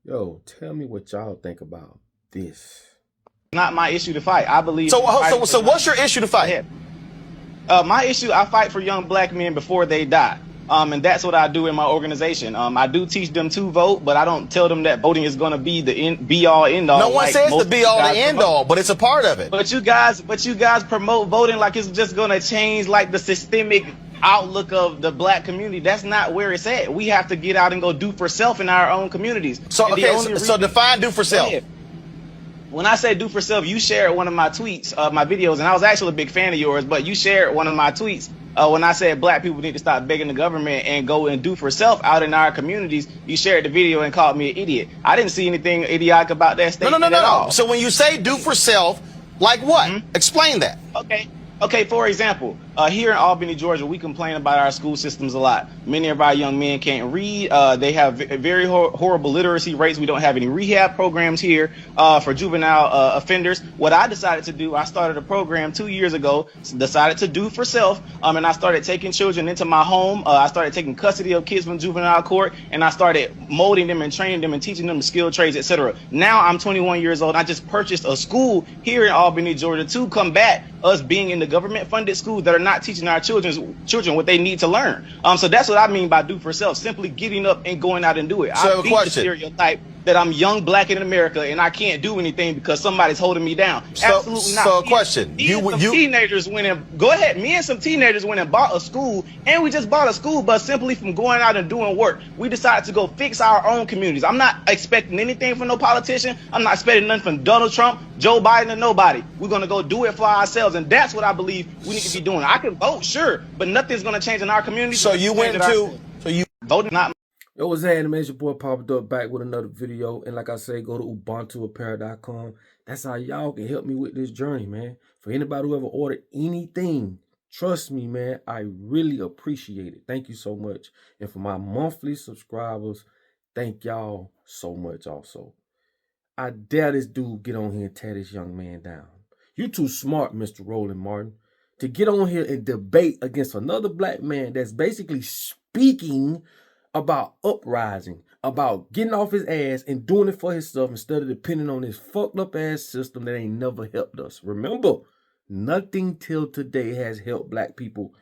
Yo, tell me what y'all think about this. Not my issue to fight. I believe. So what's your issue to fight? My issue, I fight for young black men before they die. And that's what I do in my organization. I do teach them to vote, but I don't tell them that voting is going to be the be all end all. No one says the be all the end all, but it's a part of it. But you guys promote voting like it's just going to change like the systemic outlook of the black community. That's not where it's at. We have to get out and go do for self in our own communities. So so define do for self. When I say do for self, you shared one of my tweets, my videos, and I was actually a big fan of yours, but you shared one of my tweets when I said black people need to stop begging the government and go and do for self out in our communities. You shared the video and called me an idiot. I didn't see anything idiotic about that statement at all. So when you say do for self, like what? Explain that. Okay, for example, here in Albany, Georgia, we complain about our school systems a lot. Many of our young men can't read. They have very horrible literacy rates. We don't have any rehab programs here for juvenile offenders. What I decided to do, I started a program 2 years ago, decided to do for self, and I started taking children into my home. I started taking custody of kids from juvenile court, and I started molding them and training them and teaching them skilled trades, etc. Now I'm 21 years old. I just purchased a school here in Albany, Georgia to combat us being in the government-funded schools that are not teaching our children what they need to learn. So that's what I mean by do for self, simply getting up and going out and do it. So I beat the stereotype that I'm young, black in America, and I can't do anything because somebody's holding me down. Absolutely not. So a question. Teenagers went and go ahead. Me and some teenagers went and bought a school, and we just bought a school bus simply from going out and doing work. We decided to go fix our own communities. I'm not expecting anything from no politician. I'm not expecting nothing from Donald Trump, Joe Biden, or nobody. We're gonna go do it for ourselves, and that's what I believe we need to be doing. I can vote, sure, but nothing's gonna change in our community. So you voting not. Yo, what's happening, man? It's your boy Papa Duck back with another video. And like I say, go to ubuntuapparel.com. That's how y'all can help me with this journey, man. For anybody who ever ordered anything, trust me, man, I really appreciate it. Thank you so much. And for my monthly subscribers, thank y'all so much also. I dare this dude get on here and tear this young man down. You too smart, Mr. Roland Martin, to get on here and debate against another black man that's basically speaking about uprising, about getting off his ass and doing it for himself instead of depending on this fucked up ass system that ain't never helped us. Remember, nothing till today has helped black people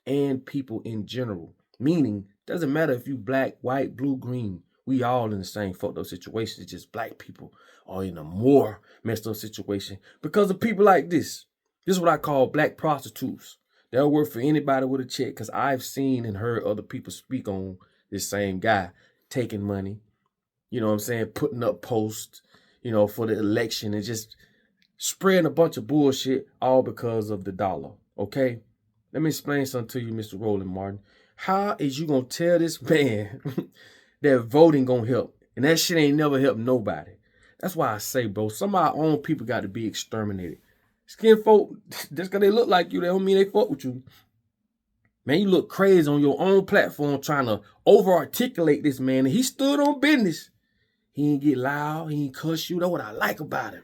and people in general. Meaning, doesn't matter if you black, white, blue, green. We all in the same fucked up situation. It's just black people are in a more messed up situation because of people like this. This is what I call black prostitutes. They'll work for anybody with a check because I've seen and heard other people speak on this same guy taking money, you know what I'm saying, putting up posts, you know, for the election and just spreading a bunch of bullshit all because of the dollar, okay? Let me explain something to you, Mr. Roland Martin. How is you gonna tell this man that voting gonna help? And that shit ain't never helped nobody. That's why I say, bro, some of our own people got to be exterminated. Skin folk, just because they look like you, they don't mean they fuck with you. Man, you look crazy on your own platform trying to over-articulate this man. And he stood on business. He ain't get loud. He ain't cuss you. That's what I like about him.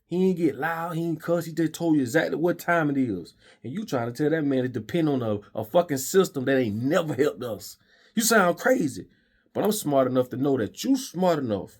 He ain't get loud. He ain't cuss. He just told you exactly what time it is. And you trying to tell that man to depend on a fucking system that ain't never helped us. You sound crazy. But I'm smart enough to know that you smart enough.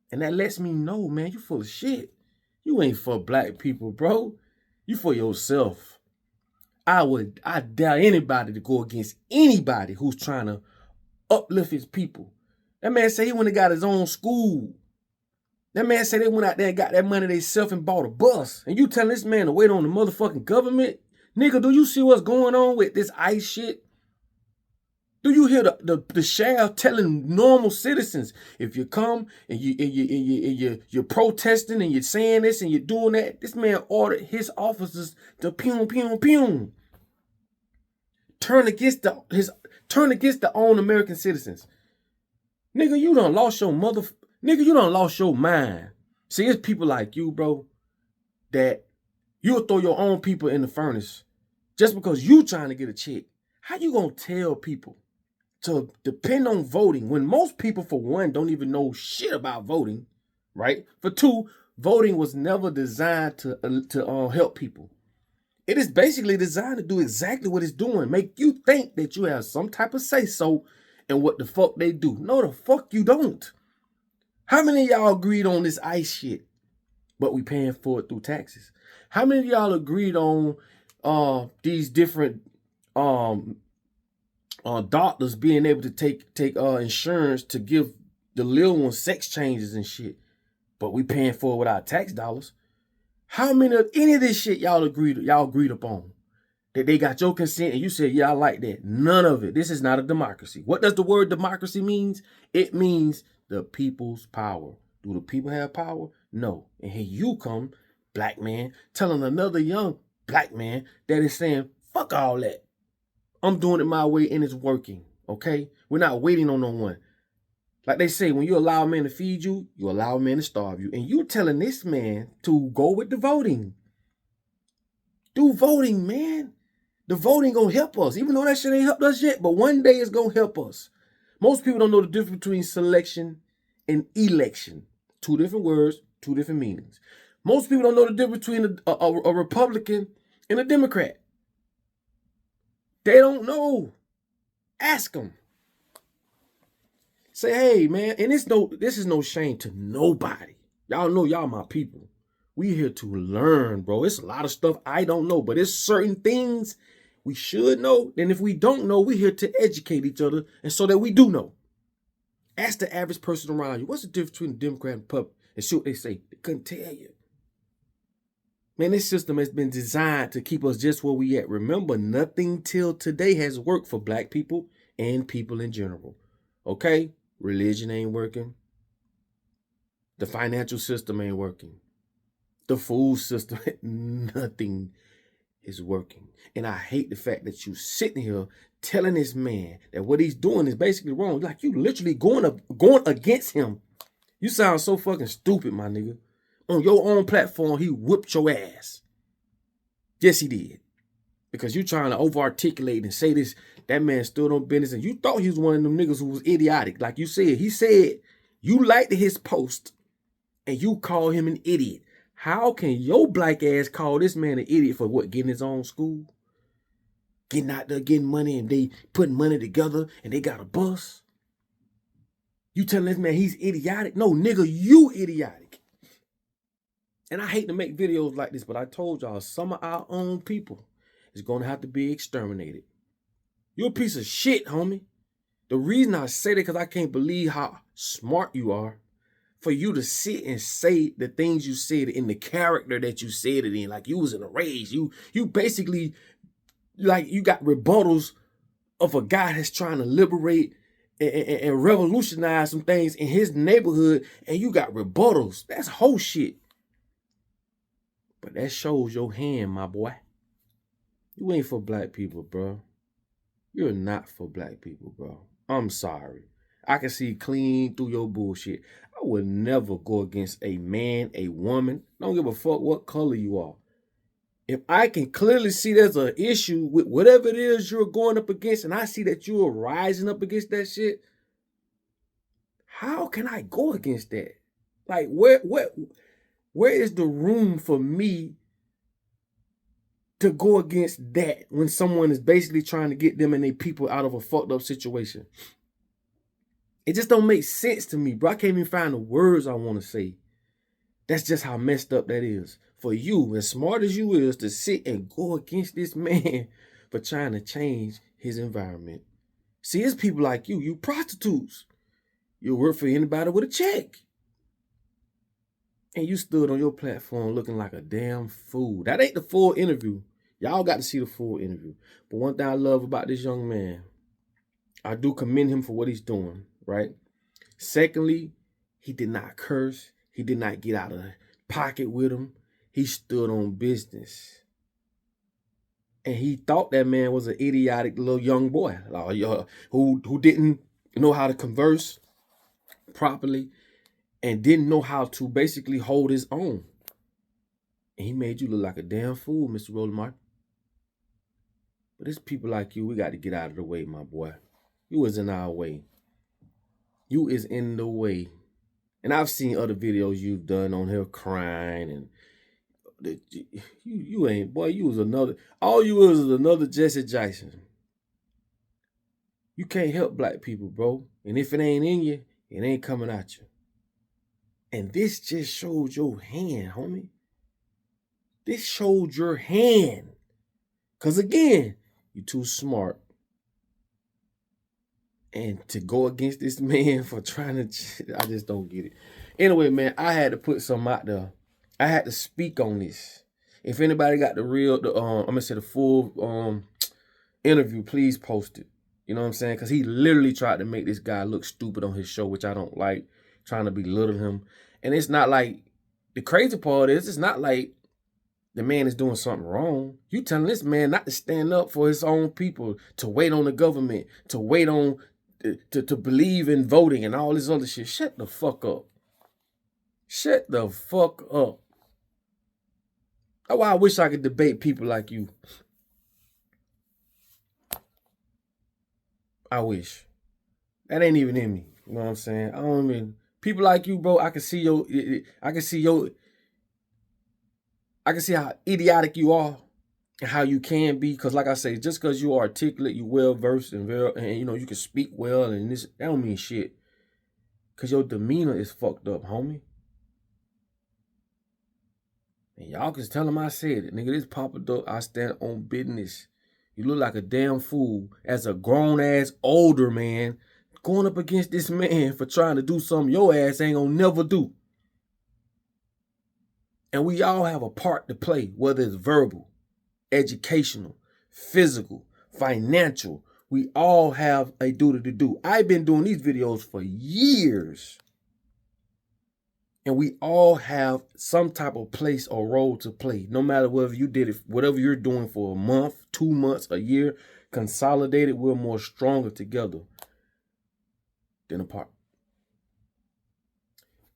And that lets me know, man, you full of shit. You ain't for black people, bro. You for yourself. I dare anybody to go against anybody who's trying to uplift his people. That man say he went and got his own school. That man say they went out there and got that money themselves and bought a bus. And you telling this man to wait on the motherfucking government? Nigga, do you see what's going on with this ICE shit? Do you hear the sheriff telling normal citizens, if you come and you're protesting and you're saying this and you're doing that, this man ordered his officers to pew. Turn against the own American citizens. Nigga, you done lost your you done lost your mind. See, it's people like you, bro, that you'll throw your own people in the furnace just because you trying to get a check. How you gonna tell people to depend on voting when most people, for one, don't even know shit about voting, right? For two, voting was never designed to help people. It is basically designed to do exactly what it's doing. Make you think that you have some type of say-so in what the fuck they do. No, the fuck you don't. How many of y'all agreed on this ICE shit, but we paying for it through taxes? How many of y'all agreed on these different doctors being able to take insurance to give the little ones sex changes and shit, but we paying for it with our tax dollars? How many of any of this shit y'all agreed upon? That they got your consent and you said, yeah, I like that. None of it. This is not a democracy. What does the word democracy means? It means the people's power. Do the people have power? No. And here you come, black man, telling another young black man that is saying, fuck all that. I'm doing it my way and it's working. Okay? We're not waiting on no one. Like they say, when you allow a man to feed you, you allow a man to starve you. And you telling this man to go with the voting. Do voting, man. The voting gonna help us, even though that shit ain't helped us yet, but one day it's gonna help us. Most people don't know the difference between selection and election. Two different words, two different meanings. Most people don't know the difference between a Republican and a Democrat. They don't know. Ask them. Say, hey, man, and this is no shame to nobody. Y'all know y'all my people. We here to learn, bro. It's a lot of stuff I don't know, but it's certain things we should know. And if we don't know, we're here to educate each other and so that we do know. Ask the average person around you, what's the difference between a Democrat and Republican? And see what they say. They couldn't tell you. Man, this system has been designed to keep us just where we at. Remember, nothing till today has worked for black people and people in general. Okay? Religion ain't working. The financial system ain't working. The food system, nothing is working. And I hate the fact that you sitting here telling this man that what he's doing is basically wrong. Like you literally going against him. You sound so fucking stupid, my nigga. On your own platform, he whooped your ass. Yes, he did. Because you trying to over-articulate and say this, that man stood on business, and you thought he was one of them niggas who was idiotic. Like you said, he said you liked his post and you call him an idiot. How can your black ass call this man an idiot for what? Getting his own school? Getting out there, getting money, and they putting money together, and they got a bus? You telling this man he's idiotic? No, nigga, you idiotic. And I hate to make videos like this, but I told y'all, some of our own people is going to have to be exterminated. You're a piece of shit, homie. The reason I say that because I can't believe how smart you are. For you to sit and say the things you said in the character that you said it in, like you was in a rage. You basically, like you got rebuttals of a guy that's trying to liberate and revolutionize some things in his neighborhood, and you got rebuttals. That's whole shit. But that shows your hand, my boy. You ain't for black people, bro. You're not for black people, bro. I'm sorry. I can see clean through your bullshit. I would never go against a man, a woman. Don't give a fuck what color you are. If I can clearly see there's an issue with whatever it is you're going up against, and I see that you're rising up against that shit, how can I go against that? Like, where is the room for me to go against that when someone is basically trying to get them and their people out of a fucked up situation? It just don't make sense to me, bro. I can't even find the words I want to say. That's just how messed up that is. For you, as smart as you is, to sit and go against this man for trying to change his environment. See, it's people like you prostitutes. You work for anybody with a check. And you stood on your platform looking like a damn fool. That ain't the full interview. Y'all got to see the full interview. But one thing I love about this young man, I do commend him for what he's doing, right? Secondly, he did not curse. He did not get out of pocket with him. He stood on business. And he thought that man was an idiotic little young boy who didn't know how to converse properly and didn't know how to basically hold his own. And he made you look like a damn fool, Mr. Roland Martin. But it's people like you, we got to get out of the way, my boy. You is in our way. You is in the way. And I've seen other videos you've done on here crying and you ain't, boy, you was another, all you is another Jesse Jackson. You can't help black people, bro. And if it ain't in you, it ain't coming at you. And this just showed your hand, homie. This showed your hand. Because again, you too smart. And to go against this man for trying to, I just don't get it. Anyway, man, I had to put something out there. I had to speak on this. If anybody got I'm gonna say the full interview, please post it. You know what I'm saying? Because he literally tried to make this guy look stupid on his show, which I don't like, trying to belittle him. And it's not like, the crazy part is, it's not like the man is doing something wrong. You telling this man not to stand up for his own people, to wait on the government, to wait on, to believe in voting and all this other shit. Shut the fuck up. Shut the fuck up. That's why I wish I could debate people like you. I wish. That ain't even in me. You know what I'm saying? I don't even, people like you, bro, I can see how idiotic you are and how you can be. Because like I say, just because you are articulate, you well-versed and you know, you can speak well and this, that don't mean shit. Because your demeanor is fucked up, homie. And y'all can tell him I said it. Nigga, this Papa Dope, I stand on business. You look like a damn fool as a grown-ass older man going up against this man for trying to do something your ass ain't gonna never do. And we all have a part to play, whether it's verbal, educational, physical, financial. We all have a duty to do. I've been doing these videos for years. And we all have some type of place or role to play. No matter whether you did it, whatever you're doing for a month, 2 months, a year, consolidated, we're more stronger together than apart.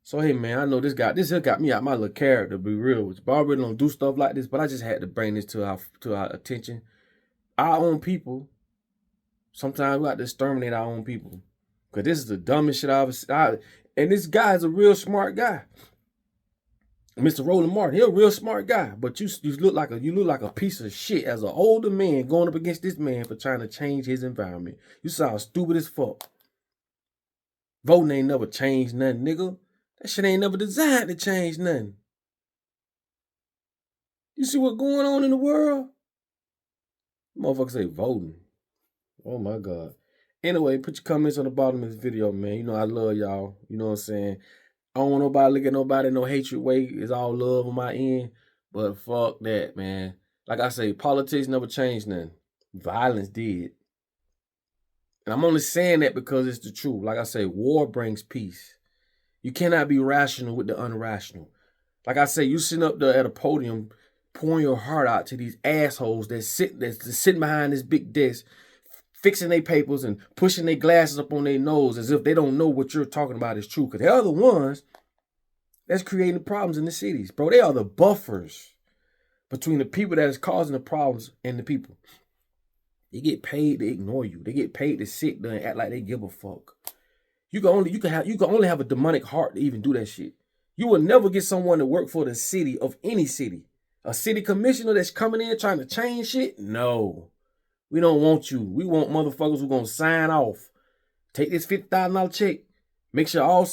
So, hey, man, I know this got me out my little character, to be real with you. But I really don't do stuff like this, but I just had to bring this to our attention. Our own people, sometimes we have to exterminate our own people. Because this is the dumbest shit I've ever seen. And this guy is a real smart guy. Mr. Roland Martin, he's a real smart guy. But you look like a piece of shit as an older man going up against this man for trying to change his environment. You sound stupid as fuck. Voting ain't never changed nothing, nigga. That shit ain't never designed to change nothing. You see what's going on in the world? Motherfuckers say voting. Oh my God. Anyway, put your comments on the bottom of this video, man. You know I love y'all. You know what I'm saying? I don't want nobody look at nobody no hatred way. It's all love on my end. But fuck that, man. Like I say, politics never changed nothing. Violence did. And I'm only saying that because it's the truth. Like I say, war brings peace. You cannot be rational with the unrational. Like I say, you sitting up there at a podium pouring your heart out to these assholes that's sitting behind this big desk, fixing their papers and pushing their glasses up on their nose as if they don't know what you're talking about is true. Because they are the ones that's creating problems in the cities. Bro, they are the buffers between the people that is causing the problems and the people. They get paid to ignore you. They get paid to sit there and act like they give a fuck. You can only have a demonic heart to even do that shit. You will never get someone to work for the city of any city. A city commissioner that's coming in trying to change shit? No. We don't want you. We want motherfuckers who gonna sign off. Take this $50,000 check. Make sure all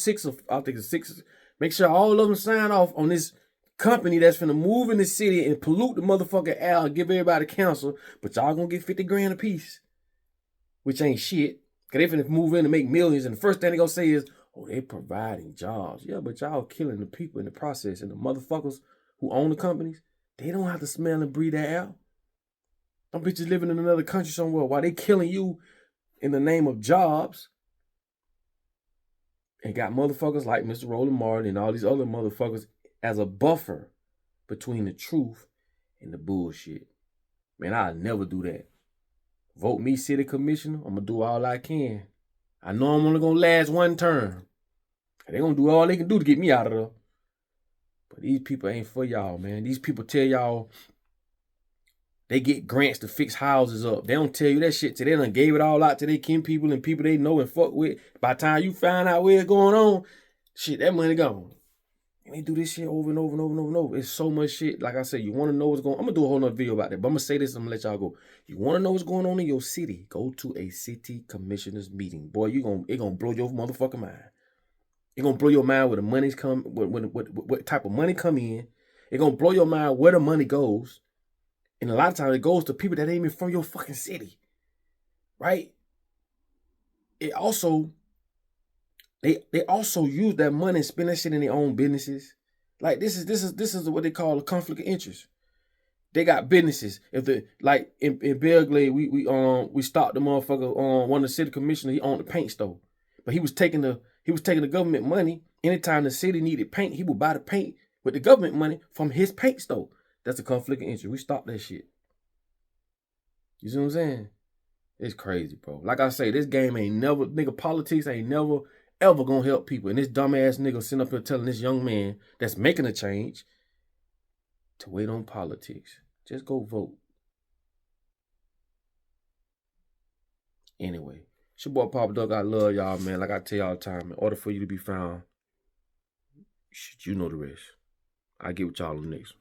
make sure all of them sign off on this company that's finna move in the city and pollute the motherfucking air and give everybody counsel, but y'all gonna get 50 grand a piece. Which ain't shit. Cause they finna move in and make millions, and the first thing they gonna say is, oh, they providing jobs. Yeah, but y'all killing the people in the process, and the motherfuckers who own the companies, they don't have to smell and breathe that out. Them bitches living in another country somewhere while they killing you in the name of jobs. And got motherfuckers like Mr. Roland Martin and all these other motherfuckers as a buffer between the truth and the bullshit. Man, I'll never do that. Vote me city commissioner, I'm going to do all I can. I know I'm only going to last one term. They're going to do all they can do to get me out of there. But these people ain't for y'all, man. These people tell y'all they get grants to fix houses up. They don't tell you that shit till they done gave it all out to their kin people and people they know and fuck with. By the time you find out where it's going on, shit, that money gone. And they do this shit over and over and over and over and over. It's so much shit. Like I said, you want to know what's going on. I'm going to do a whole nother video about that. But I'm going to say this and I'm going to let y'all go. You want to know what's going on in your city? Go to a city commissioner's meeting. Boy, it going to blow your motherfucking mind. It's gonna blow your mind where the money's come, what type of money come in. It's gonna blow your mind where the money goes. And a lot of times it goes to people that ain't even from your fucking city. Right? It also, they also use that money and spend that shit in their own businesses. Like this is what they call a conflict of interest. They got businesses. If the like in Belgrade, we stopped the motherfucker on one of the city commissioners. He owned the paint store, but he was taking the government money. Anytime the city needed paint, he would buy the paint with the government money from his paint store. That's a conflict of interest. We stopped that shit. You see what I'm saying? It's crazy, bro. Like I say, this game ain't never, nigga, politics ain't never, ever gonna help people. And this dumbass nigga sitting up here telling this young man that's making a change to wait on politics. Just go vote. Anyway, it's your boy Papa Duck. I love y'all, man. Like I tell y'all all the time, in order for you to be found, you know the rest. I get with y'all on the next one.